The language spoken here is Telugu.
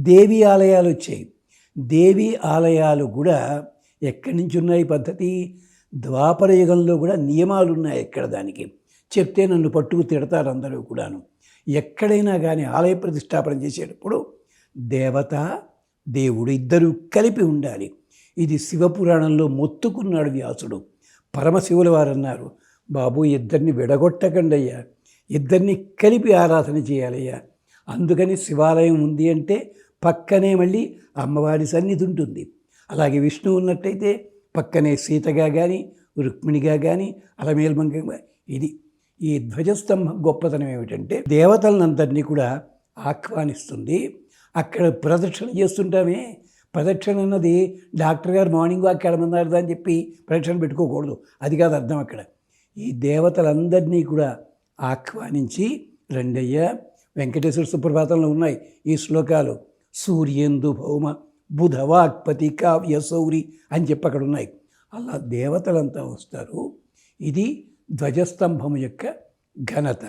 దేవి ఆలయాలు వచ్చాయి. దేవి ఆలయాలు కూడా ఎక్కడి నుంచి ఉన్నాయి పద్ధతి? ద్వాపర యుగంలో కూడా నియమాలు ఉన్నాయి. ఎక్కడ దానికి చెప్తే నన్ను పట్టుకు తిడతారు అందరూ కూడాను. ఎక్కడైనా కానీ ఆలయ ప్రతిష్టాపన చేసేటప్పుడు దేవత దేవుడు ఇద్దరు కలిపి ఉండాలి. ఇది శివపురాణంలో మొత్తుకున్నాడు వ్యాసుడు. పరమశివుల వారు అన్నారు, బాబు ఇద్దరిని విడగొట్టకండి అయ్యా, ఇద్దరిని కలిపి ఆరాధన చేయాలయ్యా. అందుకని శివాలయం ఉంది అంటే పక్కనే మళ్ళీ అమ్మవారి సన్నిధి ఉంటుంది. అలాగే విష్ణువు ఉన్నట్టయితే పక్కనే సీతగా కానీ రుక్మిణిగా కానీ అలమేల్మంగ. ఇది ఈ ధ్వజస్తంభం గొప్పతనం ఏమిటంటే దేవతలందరినీ కూడా ఆహ్వానిస్తుంది. అక్కడ ప్రదక్షిణ చేస్తుంటామే, ప్రదక్షిణ అన్నది డాక్టర్ గారు మార్నింగ్ వాక్ వెళ్ళమన్నారు అని చెప్పి ప్రదక్షిణ పెట్టుకోకూడదు. అది కాదు అర్థం. అక్కడ ఈ దేవతలందరినీ కూడా ఆహ్వానించి రెండయ్య. వెంకటేశ్వర సుప్రభాతంలో ఉన్నాయి ఈ శ్లోకాలు. సూర్యేందు భౌమ బుధవాక్పతి కావ్య సౌరి అని చెప్పి అక్కడ ఉన్నాయి. అలా దేవతలంతా వస్తారు. ఇది ధ్వజస్తంభం యొక్క ఘనత.